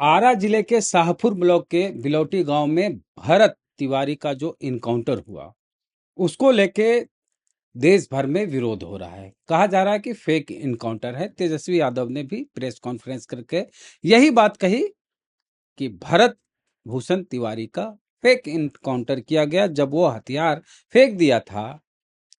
आरा जिले के शाहपुर ब्लॉक के बिलौटी गांव में भरत तिवारी का जो इनकाउंटर हुआ उसको लेके देश भर में विरोध हो रहा है। कहा जा रहा है कि फेक इनकाउंटर है। तेजस्वी यादव ने भी प्रेस कॉन्फ्रेंस करके यही बात कही कि भरत भूषण तिवारी का फेक इनकाउंटर किया गया। जब वो हथियार फेंक दिया था,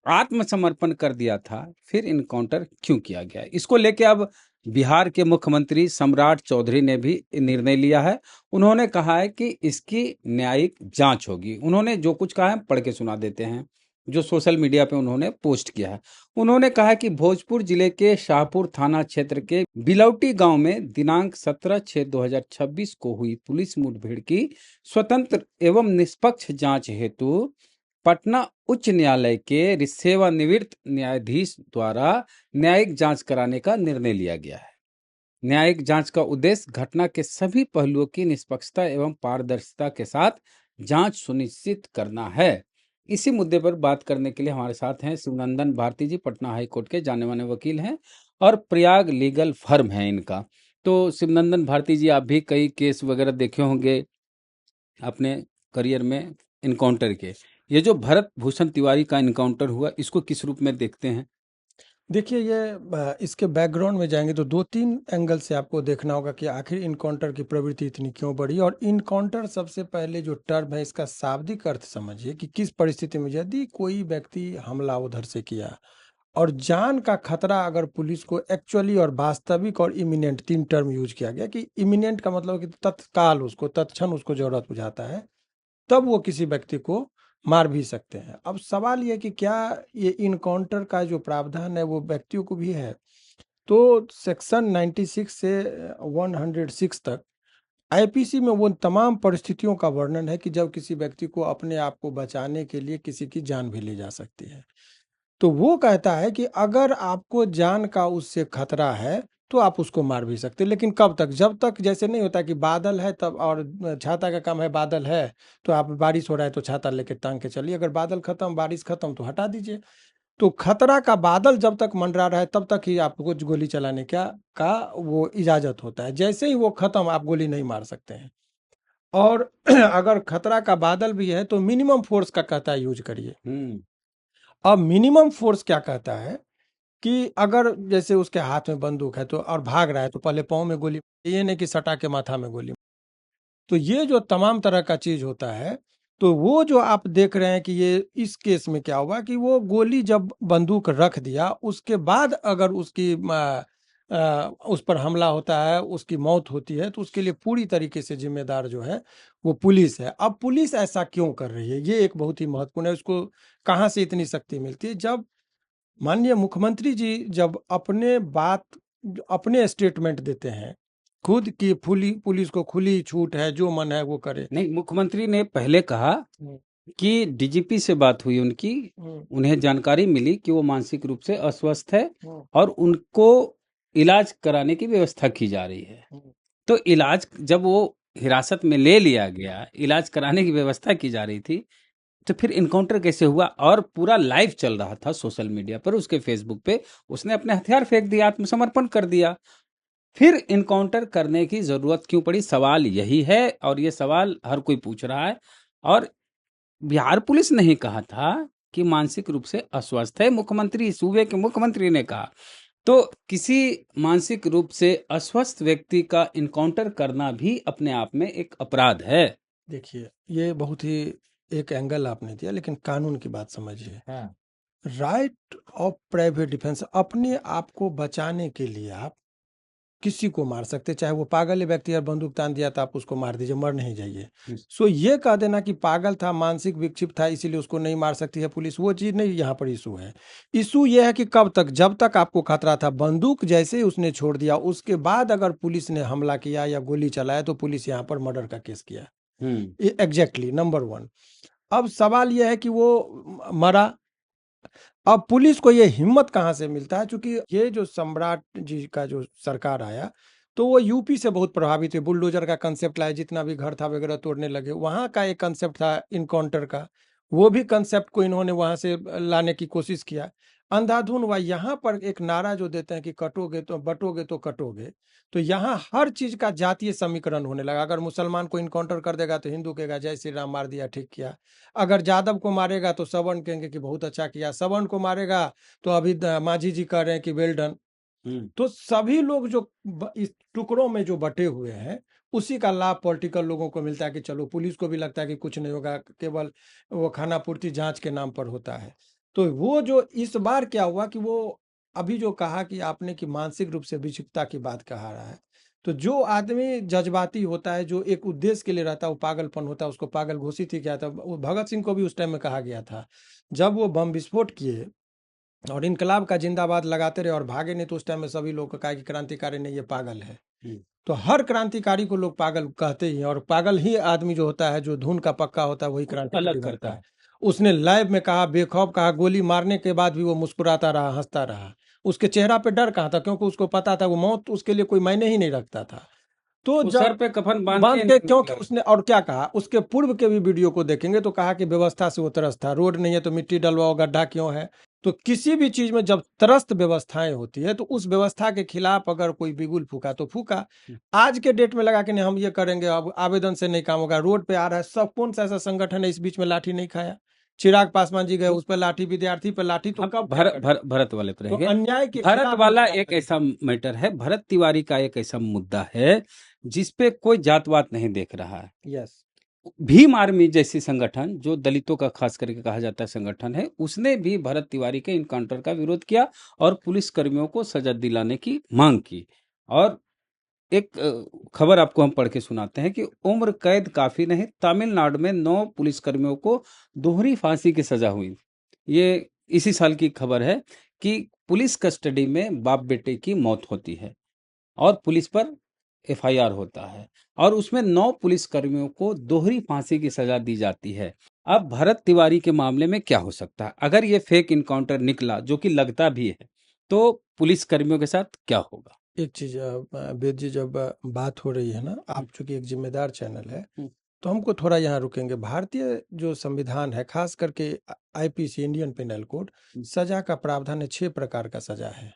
आत्मसमर्पण कर दिया था, फिर इनकाउंटर क्यों किया गया? इसको लेके अब बिहार के मुख्यमंत्री सम्राट चौधरी ने भी निर्णय लिया है। उन्होंने कहा है कि इसकी न्यायिक जांच होगी। उन्होंने जो कुछ कहा है पढ़ के सुना देते हैं, जो सोशल मीडिया पे उन्होंने पोस्ट किया है। उन्होंने कहा कि भोजपुर जिले के शाहपुर थाना क्षेत्र के बिलौटी गांव में दिनांक 17/6/2026 को हुई पुलिस मुठभेड़ की स्वतंत्र एवं निष्पक्ष जांच हेतु पटना उच्च न्यायालय के सेवानिवृत्त न्यायाधीश द्वारा न्यायिक जांच कराने का निर्णय लिया गया है। न्यायिक जांच का उद्देश्य घटना के सभी पहलुओं की निष्पक्षता एवं पारदर्शिता के साथ जांच सुनिश्चित करना है। इसी मुद्दे पर बात करने के लिए हमारे साथ हैं शिवनंदन भारती जी, पटना हाई कोर्ट के जाने माने वकील हैं और प्रयाग लीगल फर्म है इनका। तो शिवनंदन भारती जी, आप भी कई केस वगैरह देखे होंगे अपने करियर में इनकाउंटर के। ये जो भरत भूषण तिवारी का इनकाउंटर हुआ, इसको किस रूप में देखते हैं? देखिए इसके बैकग्राउंड में जाएंगे तो 2-3 एंगल से आपको देखना होगा कि आखिर इनकाउंटर की प्रवृत्ति इतनी क्यों बढ़ी। और इनकाउंटर सबसे पहले जो टर्म है इसका शाब्दिक अर्थ समझिए कि किस परिस्थिति में यदि कोई व्यक्ति हमला उधर से किया और जान का खतरा अगर पुलिस को एक्चुअली और वास्तविक और इमिनेंट 3 टर्म यूज किया गया कि इमिनेंट का मतलब कि तत्काल उसको तत्क्षण उसको जरूरत बुझाता है, तब वो किसी व्यक्ति को मार भी सकते हैं। अब सवाल ये कि क्या ये इनकाउंटर का जो प्रावधान है वो व्यक्तियों को भी है? तो सेक्शन 96 से 106 तक आईपीसी में वो तमाम परिस्थितियों का वर्णन है कि जब किसी व्यक्ति को अपने आप को बचाने के लिए किसी की जान भी ली जा सकती है। तो वो कहता है कि अगर आपको जान का उससे खतरा है तो आप उसको मार भी सकते हैं, लेकिन कब तक? जब तक जैसे नहीं होता कि बादल है तब, और छाता का काम है, बादल है तो आप बारिश हो रहा है तो छाता लेके टांग के चलिए, अगर बादल खत्म बारिश खत्म तो हटा दीजिए। तो खतरा का बादल जब तक मंडरा रहा है तब तक ही आपको गोली चलाने का वो इजाजत होता है। जैसे ही वो खत्म आप गोली नहीं मार सकते हैं। और अगर खतरा का बादल भी है तो मिनिमम फोर्स का कहता है यूज करिए। अब मिनिमम फोर्स क्या कहता है कि अगर जैसे उसके हाथ में बंदूक है तो और भाग रहा है तो पहले पाँव में गोली, ये नहीं कि सटा के माथा में गोली। तो ये जो तमाम तरह का चीज होता है, तो वो जो आप देख रहे हैं कि ये इस केस में क्या हुआ कि वो गोली जब बंदूक रख दिया उसके बाद अगर उसकी उस पर हमला होता है, उसकी मौत होती है, तो उसके लिए पूरी तरीके से जिम्मेदार जो है वो पुलिस है। अब पुलिस ऐसा क्यों कर रही है, ये एक बहुत ही महत्वपूर्ण है। उसको कहाँ से इतनी शक्ति मिलती है? जब माननीय मुख्यमंत्री जी जब अपने स्टेटमेंट देते हैं खुद की पुलिस को खुली छूट है, जो मन है वो करे। नहीं, मुख्यमंत्री ने पहले कहा कि डीजीपी से बात हुई उनकी, उन्हें जानकारी मिली कि वो मानसिक रूप से अस्वस्थ है और उनको इलाज कराने की व्यवस्था की जा रही है। तो इलाज जब वो हिरासत में ले लिया गया, इलाज कराने की व्यवस्था की जा रही थी, तो फिर इनकाउंटर कैसे हुआ? और पूरा लाइव चल रहा था सोशल मीडिया पर, उसके फेसबुक पे उसने अपने हथियार फेंक दिया, आत्मसमर्पण कर दिया। फिर इनकाउंटर करने की जरूरत क्यों पड़ी? सवाल यही है और ये सवाल हर कोई पूछ रहा है। और बिहार पुलिस ने ही कहा था कि मानसिक रूप से अस्वस्थ है, मुख्यमंत्री, सूबे के मुख्यमंत्री ने कहा। तो किसी मानसिक रूप से अस्वस्थ व्यक्ति का इनकाउंटर करना भी अपने आप में एक अपराध है। देखिए, ये बहुत ही एक एंगल आपने दिया, लेकिन कानून की बात समझिए। राइट ऑफ प्राइवेट डिफेंस, अपने आप को बचाने के लिए आप किसी को मार सकते, चाहे वो पागल है व्यक्ति और बंदूक तान दिया तो आप उसको मार दीजिए, मर नहीं जाइए। सो ये कह देना कि पागल था, मानसिक विक्षिप्त था, इसीलिए उसको नहीं मार सकती है पुलिस, वो चीज नहीं यहाँ पर इशू है। इशू ये है कि कब तक? जब तक आपको खतरा था। बंदूक जैसे ही उसने छोड़ दिया उसके बाद अगर पुलिस ने हमला किया या गोली चलाया तो पुलिस यहाँ पर मर्डर का केस किया। Exactly, number 1। अब सवाल यह है कि वो मरा। अब पुलिस को ये हिम्मत कहाँ से मिलता है? क्योंकि ये जो सम्राट जी का जो सरकार आया तो वो यूपी से बहुत प्रभावित हुए, बुलडोजर का कंसेप्ट लाया, जितना भी घर था वगैरह तोड़ने लगे। वहाँ का एक कंसेप्ट था इनकाउंटर का, वो भी कंसेप्ट को इन्होंने वहाँ से लाने की कोशिश किया। अंधाधुन हुआ। यहाँ पर एक नारा जो देते हैं कि कटोगे तो बटोगे तो कटोगे, तो यहाँ हर चीज का जातीय समीकरण होने लगा। अगर मुसलमान को इनकाउंटर कर देगा तो हिंदू कहेगा जय श्री राम, मार दिया ठीक किया। अगर यादव को मारेगा तो सवर्ण कहेंगे कि बहुत अच्छा किया। सवर्ण को मारेगा तो अभी मांझी जी कह रहे हैं कि वेल डन। तो सभी लोग जो इस टुकड़ों में जो बटे हुए हैं, उसी का लाभ पॉलिटिकल लोगों को मिलता है कि चलो, पुलिस को भी लगता है कि कुछ नहीं होगा, केवल वो खाना पूर्ति जांच के नाम पर होता है। तो वो जो इस बार क्या हुआ कि वो अभी जो कहा कि आपने कि मानसिक रूप से विक्षिप्तता की बात कहा रहा है, तो जो आदमी जज्बाती होता है, जो एक उद्देश्य के लिए रहता है, वो पागलपन होता है, उसको पागल घोषित ही किया था। वो भगत सिंह को भी उस टाइम में कहा गया था, जब वो बम विस्फोट किए और इनकलाब का जिंदाबाद लगाते रहे और भागे नहीं, तो उस टाइम में सभी लोग को कहा कि क्रांतिकारी नहीं, ये पागल है। तो हर क्रांतिकारी को लोग पागल कहते ही हैं, और पागल ही आदमी जो होता है, जो धुन का पक्का होता है, वही क्रांतिकारी अलग बनता करता है। है। उसने लाइव में कहा, बेखौफ कहा, गोली मारने के बाद भी वो मुस्कुराता रहा, हंसता रहा। उसके चेहरा पे डर कहाँ था, क्योंकि उसको पता था वो मौत उसके लिए कोई मायने ही नहीं रखता था। तो वो सर जब पे कफन बांध बांध के के, क्योंकि निकला। उसने और क्या कहा, उसके पूर्व के भी वीडियो को देखेंगे तो कहा कि व्यवस्था से वो त्रस्त था, रोड नहीं है तो मिट्टी डलवाओ, गड्ढा क्यों है। तो किसी भी चीज में जब त्रस्त व्यवस्थाएं होती है, तो उस व्यवस्था के खिलाफ अगर कोई बिगुल फूका तो फूका। आज के डेट में लगा कि नहीं हम ये करेंगे, अब आवेदन से नहीं काम होगा, रोड पे आ रहा है सब, कौन सा ऐसा संगठन है इस बीच में लाठी नहीं खाया। चिराग पासवान जी गए, उस पर लाठी, विद्यार्थी पर लाठी, तो हम कब क्या करें। भरत वाले पे तो रहेंगे। अन्याय के भरत खिलाफ हम वाला क्या एक करें। ऐसा मैटर है, भरत तिवारी का एक ऐसा मुद्दा है जिसपे कोई जातवात नहीं देख रहा है। यस। भीम आर्मी जैसी संगठन, जो दलितों का खास करके कहा जाता है संगठन है, उसने भी भरत तिवारी के इनकाउंटर का विरोध किया और पुलिस कर्मियों को सजा दिलाने की मांग की। और एक खबर आपको हम पढ़ के सुनाते हैं कि उम्र कैद काफी नहीं, तमिलनाडु में 9 पुलिसकर्मियों को दोहरी फांसी की सजा हुई। ये इसी साल की खबर है कि पुलिस कस्टडी में बाप बेटे की मौत होती है और पुलिस पर एफआईआर होता है और उसमें 9 पुलिसकर्मियों को दोहरी फांसी की सजा दी जाती है। अब भरत तिवारी के मामले में क्या हो सकता है अगर ये फेक इनकाउंटर निकला, जो कि लगता भी है, तो पुलिसकर्मियों के साथ क्या होगा? एक चीज वेद जी, जब बात हो रही है ना, आप चूंकि एक जिम्मेदार चैनल है, तो हमको थोड़ा यहाँ रुकेंगे। भारतीय जो संविधान है, खास करके आईपीसी, इंडियन पेनल कोड, सजा का प्रावधान है, 6 प्रकार का सजा है,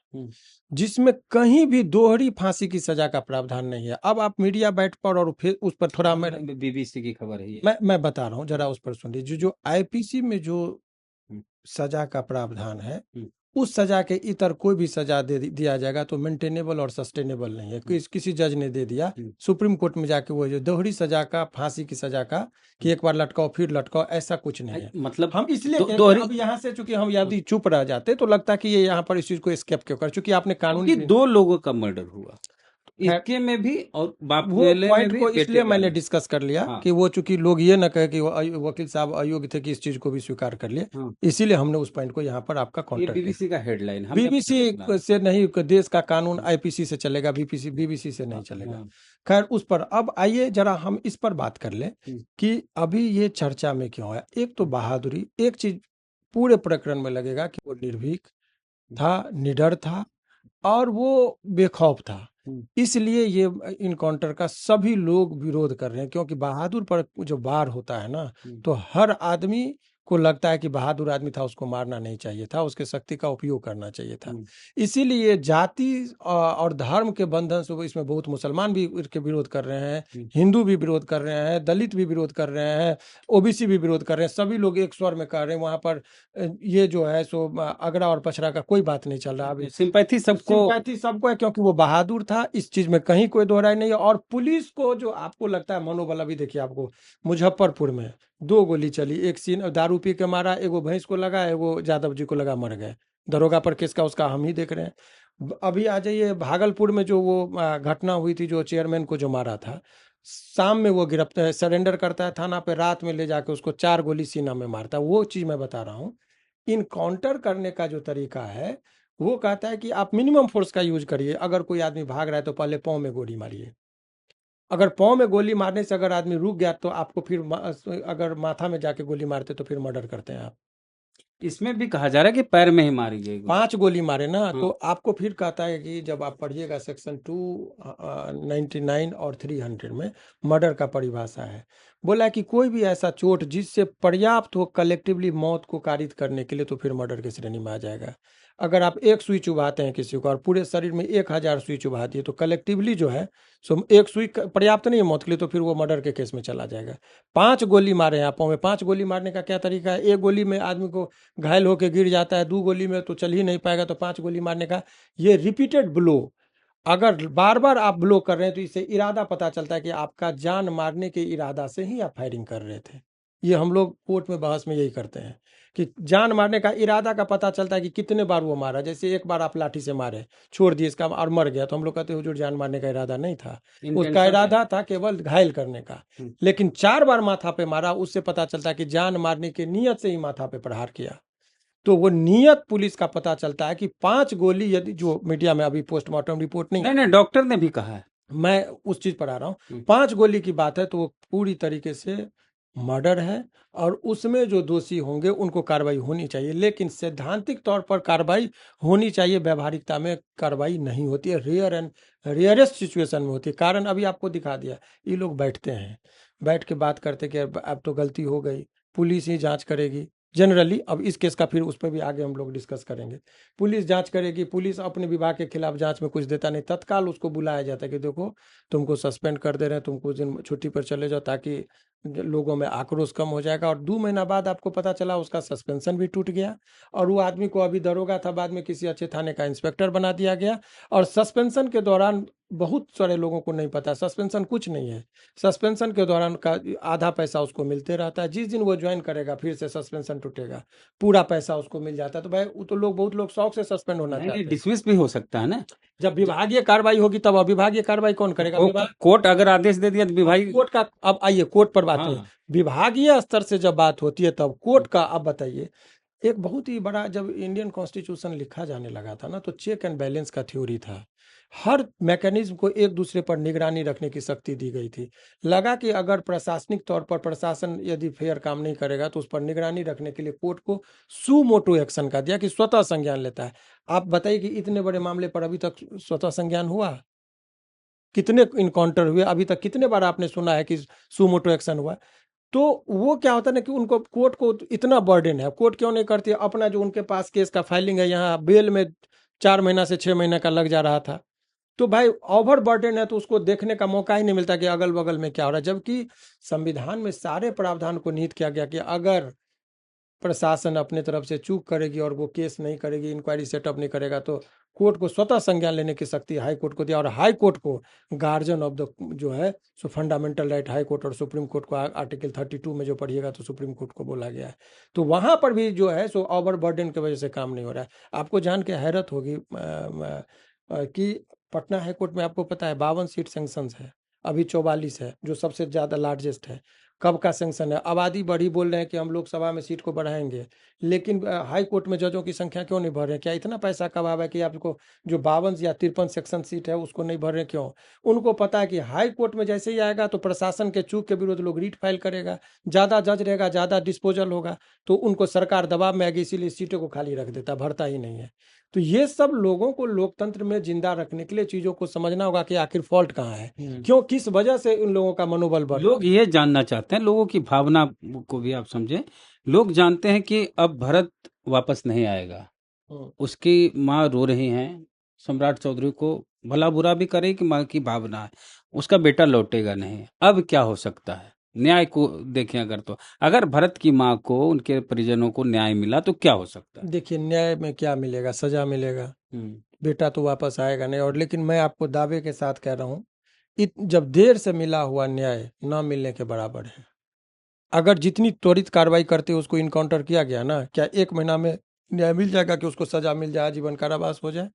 जिसमें कहीं भी दोहरी फांसी की सजा का प्रावधान नहीं है। अब आप मीडिया बैठ पर और फिर उस पर थोड़ा बीबीसी की खबर है ये। मैं बता रहा हूँ, जरा उस पर सुन लीजिए। जो आईपीसी में जो सजा का प्रावधान है, उस सजा के इतर कोई भी सजा दिया जाएगा तो मेंटेनेबल और सस्टेनेबल नहीं है। किसी जज ने दे दिया, सुप्रीम कोर्ट में जाके वो जो दोहरी सजा का, फांसी की सजा का, कि एक बार लटकाओ फिर लटकाओ, ऐसा कुछ नहीं है। मतलब हम इसलिए अब यहाँ से, चूंकि हम यदि चुप रह जाते तो लगता कि ये यहाँ पर इस चीज को स्केप क्यों कर, चूंकि आपने कानूनी 2 लोगों का मर्डर हुआ, इसके में भी और बाप वो वाले में पॉइंट भी, को बेटे इसलिए मैंने वाले। डिस्कस कर लिया हाँ। कि वो, चूंकि लोग ये ना कहे कि वकील साहब अयोग्य थे कि इस चीज को भी स्वीकार कर लिए, इसीलिए हमने उस पॉइंट को यहाँ पर आपका ये कॉन्टेक्ट किया। बीबीसी का हेडलाइन बीबीसी से नहीं, देश का कानून आईपीसी से चलेगा, बीबीसी से नहीं चलेगा। खैर, उस पर अब आइए जरा हम इस पर बात कर लें कि अभी ये चर्चा में क्यों है। एक तो बहादुरी, एक चीज पूरे प्रकरण में लगेगा कि वो निर्भीक था, निडर था और वो बेखौफ था, इसलिए ये इनकाउंटर का सभी लोग विरोध कर रहे हैं। क्योंकि बहादुर पर जो वार होता है ना, तो हर आदमी को लगता है कि बहादुर आदमी था, उसको मारना नहीं चाहिए था, उसके शक्ति का उपयोग करना चाहिए था। इसीलिए जाति और धर्म के बंधन से इसमें बहुत मुसलमान भी इसके विरोध कर रहे हैं, हिंदू भी विरोध कर रहे हैं, दलित भी विरोध कर रहे हैं, ओबीसी भी विरोध कर रहे हैं। सभी लोग एक स्वर में कर रहे हैं। वहां पर ये जो है सो अगड़ा और पछड़ा का कोई बात नहीं चल रहा। अभी सिंपैथी सबको है, क्योंकि वो बहादुर था, इस चीज में कहीं कोई दोहराई नहीं है। और पुलिस को जो आपको लगता है मनोबल, अभी देखिए आपको मुजफ्फरपुर में 2 गोली चली, एक सीन दारू पी के मारा, एगो भैंस को लगा, एगो यादव जी को लगा, मर गए। दरोगा पर केस का उसका हम ही देख रहे हैं। अभी आ जाइए भागलपुर में, जो वो घटना हुई थी, जो चेयरमैन को जो मारा था, शाम में वो गिरफ्तार सरेंडर करता है थाना पे, रात में ले जाके उसको 4 गोली सीना में मारता है। वो चीज मैं बता रहा हूँ। इनकाउंटर करने का जो तरीका है, वो कहता है कि आप मिनिमम फोर्स का यूज करिए। अगर कोई आदमी भाग रहा है तो पहले पाँव में गोली मारिए। अगर पाँव में गोली मारने से अगर आदमी रुक गया तो आपको फिर अगर माथा में जाके गोली मारते तो फिर मर्डर करते हैं आप। इसमें भी कहा जा रहा है कि पैर में ही मारी गई गोली। 5 गोली मारे ना, तो हाँ। आपको फिर कहता है कि जब आप पढ़िएगा सेक्शन 299 और 300 में मर्डर का परिभाषा है, बोला है कि कोई भी ऐसा चोट जिससे पर्याप्त हो कलेक्टिवली मौत को कारित करने के लिए, तो फिर मर्डर की श्रेणी में आ जाएगा। अगर आप एक सुई चुभाते हैं किसी को और पूरे शरीर में 1000 सुई चुभा दिए, तो कलेक्टिवली जो है सो एक सुई पर्याप्त नहीं है मौत के लिए, तो फिर वो मर्डर के केस में चला जाएगा। 5 गोली मारे हैं आपों में। 5 गोली मारने का क्या तरीका है? एक गोली में आदमी को घायल होकर गिर जाता है, 2 गोली में तो चल ही नहीं पाएगा, तो 5 गोली मारने का ये रिपीटेड ब्लो, अगर बार बार आप ब्लो कर रहे हैं तो इससे इरादा पता चलता है कि आपका जान मारने के इरादा से ही आप फायरिंग कर रहे थे। ये हम लोग कोर्ट में बहस में यही करते हैं कि जान मारने का इरादा का पता चलता है कि कितने बार वो मारा। जैसे एक बार आप लाठी से मारे, छोड़ दिए इसका और मर गया, तो हम लोग कहते हैं हुजूर जान मारने का इरादा नहीं था, उसका इंटेंशन है। इरादा था केवल घायल करने का। लेकिन 4 बार माथा पे मारा, उससे पता चलता है कि जान मारने की नीयत से ही माथा पे प्रहार किया। तो वो नियत पुलिस का पता चलता है कि 5 गोली, यदि जो मीडिया में अभी पोस्टमार्टम रिपोर्ट नहीं, नहीं, डॉक्टर ने भी कहा है। मैं उस चीज पर आ रहा हूँ, 5 गोली की बात है, तो वो पूरी तरीके से मर्डर है और उसमें जो दोषी होंगे उनको कार्रवाई होनी चाहिए। लेकिन सैद्धांतिक तौर पर कार्रवाई होनी चाहिए, व्यवहारिकता में कार्रवाई नहीं होती है, रेयर एंड रेयरेस्ट सिचुएशन में होती है। कारण अभी आपको दिखा दिया, ये लोग बैठते हैं, बैठ के बात करते कि अब तो गलती हो गई, पुलिस ही जांच करेगी जनरली। अब इस केस का फिर उस पर भी आगे हम लोग डिस्कस करेंगे। पुलिस जांच करेगी, पुलिस अपने विभाग के खिलाफ जांच में कुछ देता नहीं, तत्काल उसको बुलाया जाता है कि देखो तुमको सस्पेंड कर दे रहे हैं, तुम कुछ दिन छुट्टी पर चले जाओ, ताकि लोगों में आक्रोश कम हो जाएगा। और 2 महीना बाद आपको पता चला उसका सस्पेंशन भी टूट गया और वो आदमी को अभी दरोगा था, बाद में किसी अच्छे थाने का इंस्पेक्टर बना दिया गया। और सस्पेंशन के दौरान बहुत सारे लोगों को नहीं पता सस्पेंशन कुछ नहीं है। सस्पेंशन के दौरान का आधा पैसा उसको मिलते रहता है, जिस दिन वो ज्वाइन करेगा फिर से सस्पेंशन टूटेगा, पूरा पैसा उसको मिल जाता है। तो भाई वो तो लोग, बहुत लोग शौक से सस्पेंड होना नहीं, चाहते हैं। डिसमिस भी हो सकता है ना। जब विभागीय कार्रवाई होगी तब। अविभागीय कार्रवाई कौन करेगा? कोर्ट अगर आदेश दे दिया तो विभाग। कोर्ट का, अब आइए कोर्ट पर बात है। हाँ। विभागीय स्तर से जब बात होती है तब कोर्ट का। अब बताइए, एक बहुत ही बड़ा, जब इंडियन कॉन्स्टिट्यूशन लिखा जाने लगा था ना, तो चेक एंड बैलेंस का थ्योरी था। हर मैकेनिज्म को एक दूसरे पर निगरानी रखने की शक्ति दी गई थी। लगा कि अगर प्रशासनिक तौर पर प्रशासन यदि फेयर काम नहीं करेगा, तो उस पर निगरानी रखने के लिए कोर्ट को सुमोटो एक्शन का दिया कि स्वतः संज्ञान लेता है। आप बताइए कि इतने बड़े मामले पर अभी तक स्वतः संज्ञान हुआ? कितने इनकाउंटर हुए अभी तक? कितने बार आपने सुना है कि सुमोटो एक्शन हुआ? तो वो क्या होता है ना कि उनको, कोर्ट को इतना बर्डन है, कोर्ट क्यों नहीं करती? अपना जो उनके पास केस का फाइलिंग है, यहाँ बेल में 4 महीना से 6 महीना का लग जा रहा था। तो भाई ओवर बर्डन है, तो उसको देखने का मौका ही नहीं मिलता कि अगल बगल में क्या हो रहा है। जबकि संविधान में सारे प्रावधान को निहित किया गया कि अगर प्रशासन अपने तरफ से चूक करेगी और वो केस नहीं करेगी, इंक्वायरी सेटअप नहीं करेगा, तो कोर्ट को स्वतः संज्ञान लेने की शक्ति हाई कोर्ट को दिया। और हाई कोर्ट को गार्जियन ऑफ द जो है सो फंडामेंटल राइट, हाई कोर्ट और सुप्रीम कोर्ट को आर्टिकल 32 में जो पढ़िएगा तो सुप्रीम कोर्ट को बोला गया है। तो वहाँ पर भी जो है सो ओवर बर्डन की वजह से काम नहीं हो रहा है। आपको जान के हैरत होगी कि पटना हाई कोर्ट में आपको पता है 52 सीट सेंक्शन है, अभी 44 है, जो सबसे ज़्यादा लार्जेस्ट है। कब का सेंक्शन है? आबादी बढ़ी, बोल रहे हैं कि हम लोकसभा में सीट को बढ़ाएंगे, लेकिन हाई कोर्ट में जजों की संख्या क्यों नहीं बढ़ रही है? क्या इतना पैसा कब आवा है कि आपको जो 52 या 53 सेक्शन सीट है उसको नहीं भर रहे? क्यों? उनको पता है कि हाई कोर्ट में जैसे ही आएगा तो प्रशासन के चूक के विरुद्ध लोग रीट फाइल करेगा, ज़्यादा जज रहेगा, ज़्यादा डिस्पोजल होगा, तो उनको सरकार दबाव में आएगी, इसीलिए सीटों को खाली रख देता, भरता ही नहीं है। तो ये सब लोगों को लोकतंत्र में जिंदा रखने के लिए चीजों को समझना होगा कि आखिर फॉल्ट कहाँ है, क्यों, किस वजह से उन लोगों का मनोबल बढ़। लोग ये जानना चाहते हैं, लोगों की भावना को भी आप समझें। लोग जानते हैं कि अब भरत वापस नहीं आएगा। उसकी माँ रो रही हैं, सम्राट चौधरी को भला बुरा भी करे कि माँ की भावना है, उसका बेटा लौटेगा नहीं। अब क्या हो सकता है? न्याय को देखें अगर, तो अगर भरत की माँ को, उनके परिजनों को न्याय मिला तो क्या हो सकता है? देखिए, न्याय में क्या मिलेगा? सजा मिलेगा, बेटा तो वापस आएगा नहीं। और लेकिन मैं आपको दावे के साथ कह रहा हूँ, जब देर से मिला हुआ न्याय ना मिलने के बराबर है। अगर जितनी त्वरित कार्रवाई करते उसको इनकाउंटर किया गया ना, क्या 1 महीना में न्याय मिल जाएगा कि उसको सजा मिल जाए, जीवन कारावास हो जाए?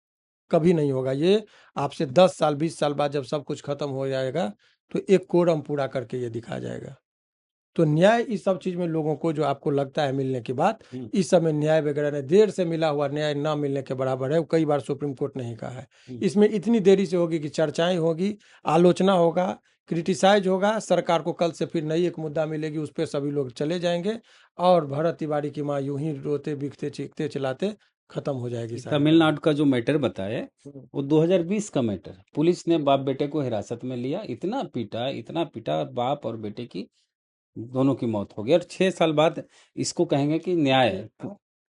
कभी नहीं होगा। ये आपसे 10 साल 20 साल बाद जब सब कुछ खत्म हो जाएगा तो एक कोरम पूरा करके ये दिखा जाएगा। तो न्याय इस सब चीज में लोगों को जो आपको लगता है मिलने की बात, इस समय न्याय वगैरह नहीं, देर से मिला हुआ न्याय ना मिलने के बराबर है। वो कई बार सुप्रीम कोर्ट ने ही कहा है। इसमें इतनी देरी से होगी कि चर्चाएं होगी, आलोचना होगा, क्रिटिसाइज होगा, सरकार को कल से फिर नई एक मुद्दा मिलेगी, उस पर सभी लोग चले जाएंगे और भरत तिवारी की माँ यूं ही रोते बिकते चीखते चिल्लाते खत्म हो जाएगी सारी कहानी। तमिलनाडु का जो मैटर बताया वो 2020 का मैटर है। पुलिस ने बाप बेटे को हिरासत में लिया, इतना पीटा, बाप और बेटे की दोनों की मौत हो गई, और 6 साल बाद इसको कहेंगे कि न्याय है।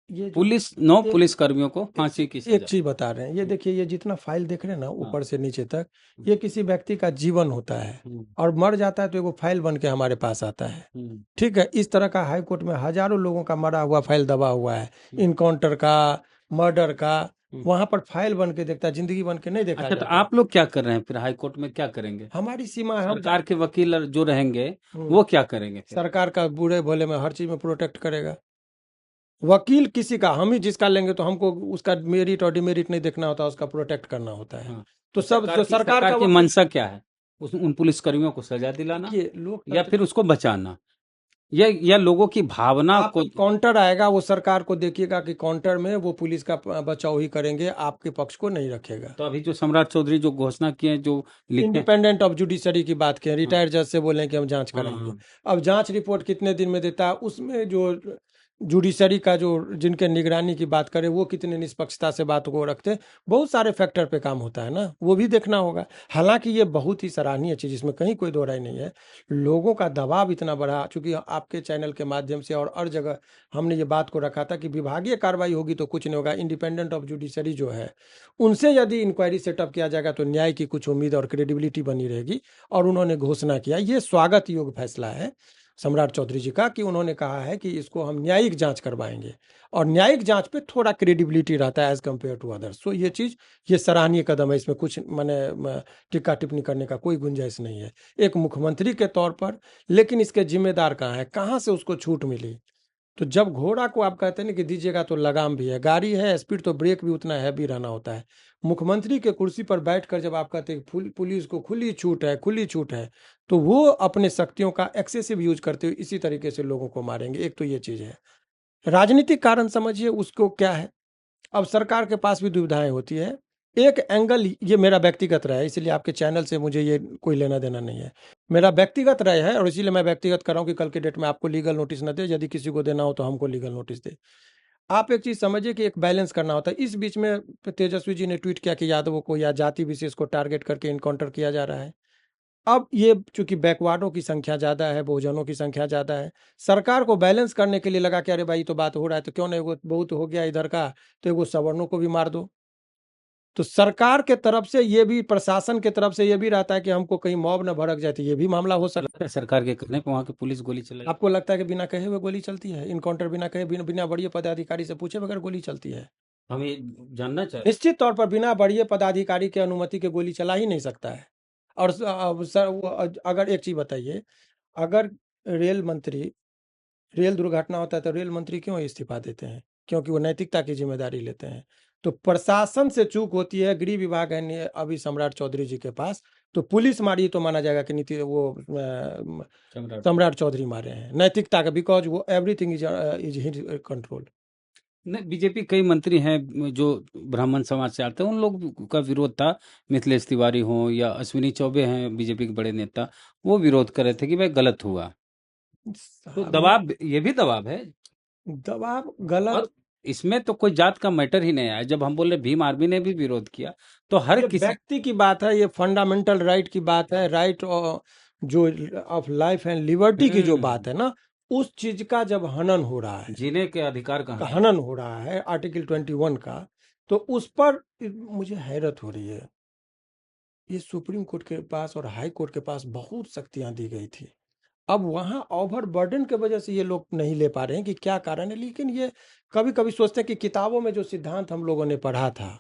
ये जो पुलिस 9 एक पुलिस कर्मियों को फांसी की एक सजा। चीज बता रहे हैं, ये देखिए, ये जितना फाइल देख रहे हैं ना हाँ। ऊपर से नीचे तक, ये किसी व्यक्ति का जीवन होता है हम्म, और मर जाता है तो एगो फाइल बन के हमारे पास आता है। हम्म, ठीक है, इस तरह का हाई कोर्ट में हजारों लोगों का मरा हुआ फाइल दबा हुआ है, इनकाउंटर का, मर्डर का, वहां पर फाइल बन के देखता है, जिंदगी बन के नहीं देखा अच्छा, तो जाता। आप लोग क्या कर रहे हैं फिर? हाई कोर्ट में क्या करेंगे? हमारी सीमा है, हम सरकार के वकील जो रहेंगे हम्म, वो क्या करेंगे फिर? सरकार का बूढ़े भोले में हर चीज में प्रोटेक्ट करेगा। वकील किसी का, हम ही जिसका लेंगे तो हमको उसका मेरिट और डिमेरिट नहीं देखना होता, उसका प्रोटेक्ट करना होता है। हाँ, तो सब जो सरकार सरकार का की वकील, मंशा क्या है? उन पुलिसकर्मियों को सजा दिलाना देखिए या लोकतंत्र, फिर उसको बचाना, या लोगों की भावना आप को? काउंटर आएगा, वो सरकार को देखिएगा कि काउंटर में वो पुलिस का बचाव ही करेंगे, आपके पक्ष को नहीं रखेगा। तो अभी जो सम्राट चौधरी जो घोषणा किए, जो लिखे, इंडिपेंडेंट ऑफ जुडिशरी की बात करें, हाँ, रिटायर्ड जज से बोले कि हम जांच हाँ, करेंगे। हाँ, अब जांच रिपोर्ट कितने दिन में देता है, उसमें जो जुडिशरी का जो जिनके निगरानी की बात करें वो कितने निष्पक्षता से बात को रखते, बहुत सारे फैक्टर पे काम होता है ना, वो भी देखना होगा। हालांकि ये बहुत ही सराहनीय चीज़, इसमें कहीं कोई दो राय नहीं है। लोगों का दबाव इतना बढ़ा, चूंकि आपके चैनल के माध्यम से और हर जगह हमने ये बात को रखा था कि विभागीय कार्रवाई होगी तो कुछ नहीं होगा, इंडिपेंडेंट ऑफ जुडिशरी जो है उनसे यदि इंक्वायरी सेटअप किया जाएगा तो न्याय की कुछ उम्मीद और क्रेडिबिलिटी बनी रहेगी। और उन्होंने घोषणा किया, ये स्वागत योग्य फैसला है सम्राट चौधरी जी का, कि उन्होंने कहा है कि इसको हम न्यायिक जांच करवाएंगे और न्यायिक जांच पे थोड़ा क्रेडिबिलिटी रहता है एज कम्पेयर टू अदर्स। सो ये चीज़, ये सराहनीय कदम है, इसमें कुछ मैंने टिक्का टिप्पणी करने का कोई गुंजाइश नहीं है एक मुख्यमंत्री के तौर पर। लेकिन इसके जिम्मेदार कहाँ है, कहाँ से उसको छूट मिली? तो जब घोड़ा को आप कहते हैं ना कि दीजिएगा तो लगाम भी है, गाड़ी है स्पीड तो ब्रेक भी उतना हैवी रहना होता है। मुख्यमंत्री के कुर्सी पर बैठकर जब आप कहते हैं कि पुलिस को खुली छूट है, तो वो अपने शक्तियों का एक्सेसिव यूज करते हुए इसी तरीके से लोगों को मारेंगे। एक तो ये चीज है, राजनीतिक कारण समझिए उसको क्या है। अब सरकार के पास भी दुविधाएं होती है। एक एंगल, ये मेरा व्यक्तिगत राय है, इसलिए आपके चैनल से मुझे ये कोई लेना देना नहीं है, मेरा व्यक्तिगत राय है, और इसीलिए मैं व्यक्तिगत कर रहा हूँ कि कल के डेट में आपको लीगल नोटिस न दे, यदि किसी को देना हो तो हमको लीगल नोटिस दे। आप एक चीज समझिए कि एक बैलेंस करना होता है। इस बीच में तेजस्वी जी ने ट्वीट किया कि यादवों को या जाति विशेष को टारगेट करके इनकाउंटर किया जा रहा है। अब ये चूंकि बैकवर्डों की संख्या ज्यादा है, बहुजनों की संख्या ज्यादा है, सरकार को बैलेंस करने के लिए लगा कि अरे भाई तो बात हो रहा है तो क्यों नहीं, वो बहुत हो गया इधर का, तो एगो सवर्णों को भी मार दो। तो सरकार के तरफ से ये भी, प्रशासन के तरफ से ये भी रहता है कि हमको कहीं मॉब न भड़क जाए, तो ये भी मामला हो सकता लगता है सरकार के कहने पर वहां की पुलिस गोली है। चलाई? आपको लगता है कि बिना कहे हुए गोली चलती है? इनकाउंटर बिना कहे, बिना बड़े पदाधिकारी से पूछे बगैर गोली चलती है? हम ये जानना चाहते हैं। निश्चित तौर पर बिना बड़े पदाधिकारी के अनुमति के गोली चला ही नहीं सकता है। और सर अगर एक चीज बताइए, अगर रेल मंत्री, रेल दुर्घटना होता है तो रेल मंत्री क्यों इस्तीफा देते हैं? क्योंकि वो नैतिकता की जिम्मेदारी लेते हैं। तो प्रशासन से चूक होती है, गृह विभाग है अभी सम्राट चौधरी जी के पास, तो पुलिस मारी तो माना जाएगा कि नीति वो सम्राट चौधरी मारे हैं, नैतिकता का, बिकॉज वो एवरीथिंग इज हिज कंट्रोल। नहीं, बीजेपी कई मंत्री हैं जो ब्राह्मण समाज से आते हैं, उन लोग का विरोध था। मिथिलेश तिवारी हो या अश्विनी चौबे हैं बीजेपी के बड़े नेता, वो विरोध कर रहे थे कि भाई गलत हुआ। तो दबाव, ये भी दबाव है। दबाव गलत, और इसमें तो कोई जात का मैटर ही नहीं आया। जब हम बोले भीम आर्मी ने भी विरोध किया, तो हर किसी व्यक्ति की बात है, ये फंडामेंटल राइट की बात है, राइट जो ऑफ लाइफ एंड लिबर्टी की जो बात है ना, उस चीज का जब हनन हो रहा है, जीने के अधिकार का हनन हो रहा है आर्टिकल 21 का, तो उस पर मुझे हैरत हो रही है। ये सुप्रीम कोर्ट के पास और हाई कोर्ट के पास बहुत शक्तियां दी गई थी, अब वहां ओवर बर्डन के वजह से ये लोग नहीं ले पा रहे हैं कि क्या कारण है। लेकिन ये कभी कभी सोचते हैं कि किताबों में जो सिद्धांत हम लोगों ने पढ़ा था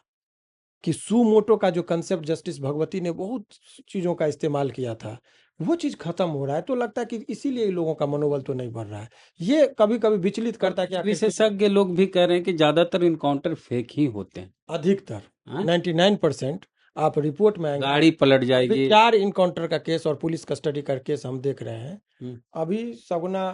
कि सुमोटो का जो कंसेप्ट जस्टिस भगवती ने बहुत चीजों का इस्तेमाल किया था, वो चीज खत्म हो रहा है। तो लगता है कि इसीलिए इन लोगों का मनोबल तो नहीं बढ़ रहा है। ये कभी कभी विचलित करता है कि विशेषज्ञ लोग भी कह रहे हैं कि ज्यादातर इनकाउंटर फेक ही होते हैं। अधिकतर हाँ? 99% आप रिपोर्ट में आएंगे। गाड़ी पलट अभी जाएगी। 4 इनकाउंटर का केस और पुलिस कस्टडी का केस हम देख रहे हैं। हम्म, अभी सगुना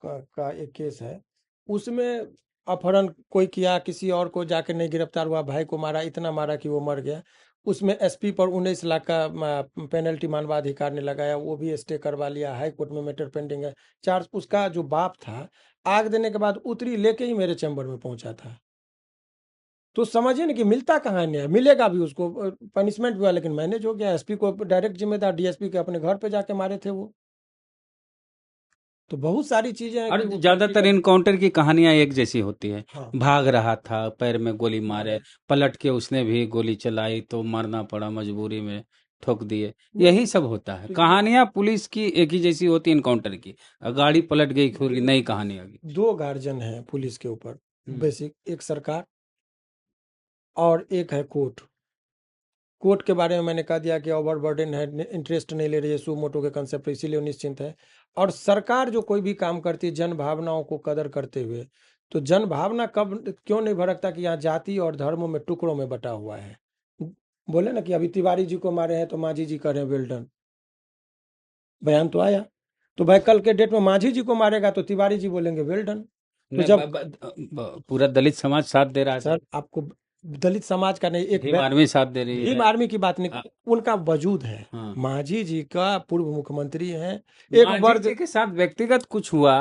का एक केस है, उसमें अपहरण कोई किया, किसी और को जाके नहीं गिरफ्तार हुआ, भाई को मारा, इतना मारा कि वो मर गया। उसमें एसपी पर 19 लाख का पेनल्टी मानवाधिकार ने लगाया, वो भी स्टे करवा लिया, हाई कोर्ट में मैटर पेंडिंग है। चार्ज उसका जो बाप था, आग देने के बाद उतरी लेके ही मेरे चैम्बर में पहुंचा था। तो समझिए ना कि मिलता कहाँ है न्याय, मिलेगा भी उसको, पनिशमेंट हुआ, लेकिन मैनेज हो गया। एसपी को डायरेक्ट जिम्मेदार, डीएसपी के अपने घर पे जाके मारे थे वो। तो बहुत सारी चीजें हैं और कि वो ज्यादातर इनकाउंटर की कहानियां एक जैसी होती है। हाँ भाग रहा था, पैर में गोली मारे, मारे। पलट के उसने भी गोली चलाई तो मारना पड़ा, मजबूरी में ठोक दिए। नहीं यही सब होता है। तो ये कहानियां पुलिस की एक ही जैसी होती है इनकाउंटर की। गाड़ी पलट गई, फिर नई कहानी आ गई। 2 गार्जियन है पुलिस के ऊपर, हम्म, बेसिक, एक सरकार और एक है कोर्ट। कोर्ट के बारे में मैंने कह दिया कि ओवरबर्डन है, इंटरेस्ट नहीं ले रही है सू मोटो के कंसेप्ट, इसीलिए वो निश्चिंत है। और सरकार जो कोई भी काम करती है जन भावनाओं को कदर करते हुए, तो जन भावना कब क्यों नहीं भड़कता कि यहाँ जाति और धर्मों में टुकड़ों में बटा हुआ है। बोले ना कि अभी तिवारी जी को मारे हैं तो मांझी जी कह रहे हैं वेल डन, बयान तो आया। तो भाई कल के डेट में मांझी जी को मारेगा तो तिवारी जी बोलेंगे वेल डन। तो नहीं, जब पूरा दलित समाज साथ दे रहा है सर सर। आपको दलित समाज का नहीं, एक भीम आर्मी साथ दे रही भीम है। आर्मी की बात नहीं, उनका वजूद है। हाँ, मांझी जी का पूर्व मुख्यमंत्री हैं, एक मांझी वर्ग। जी के साथ व्यक्तिगत कुछ हुआ,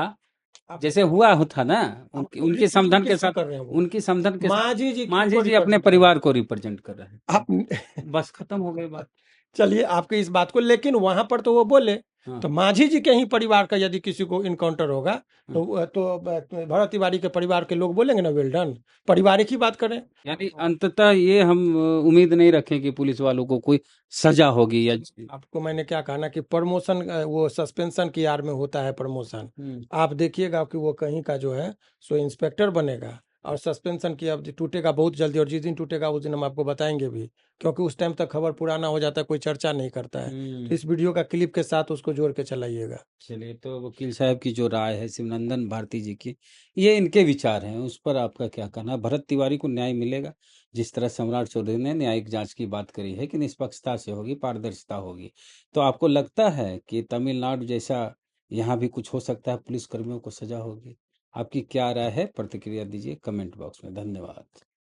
आप जैसे हुआ होता ना, आप उनके रिपीट समधन के किसको साथ, कर रहे हैं वो? उनकी समधन के साथ मांझी जी मांझी किसको जी अपने रिप्रेजेंट कर रहे हैं परिवार को रिप्रेजेंट कर रहे हैं। आप? बस खत्म हो गई बात। चलिए आपके इस बात को, लेकिन वहां पर तो वो बोले। हाँ, तो मांझी जी के ही परिवार का यदि किसी को इनकाउंटर होगा हाँ। तो भरत तिवारी के परिवार के लोग बोलेंगे ना वेल डन, पारिवारिक ही बात करें। यानी अंततः ये हम उम्मीद नहीं रखें कि पुलिस वालों को कोई सजा होगी या आपको मैंने क्या कहा ना कि प्रमोशन, वो सस्पेंशन की आड़ में होता है प्रमोशन। हम्म, आप देखिएगा कि वो कहीं का जो है सो इंस्पेक्टर बनेगा, और सस्पेंशन की अवधि टूटेगा बहुत जल्दी, और जिस दिन टूटेगा उस दिन हम आपको बताएंगे भी, क्योंकि उस टाइम तक खबर पुराना हो जाता है, कोई चर्चा नहीं करता है। तो इस वीडियो का क्लिप के साथ उसको जोड़ के चलाइएगा। चलिए, तो वकील साहब की जो राय है शिवनंदन भारती जी की, ये इनके विचार हैं, उस पर आपका क्या कहना है? भरत तिवारी को न्याय मिलेगा? जिस तरह सम्राट चौधरी ने न्यायिक जांच की बात करी है कि निष्पक्षता से होगी, पारदर्शिता होगी, तो आपको लगता है कि तमिलनाडु जैसा यहाँ भी कुछ हो सकता है, पुलिस कर्मियों को सजा होगी? आपकी क्या राय है? प्रतिक्रिया दीजिए कमेंट बॉक्स में। धन्यवाद।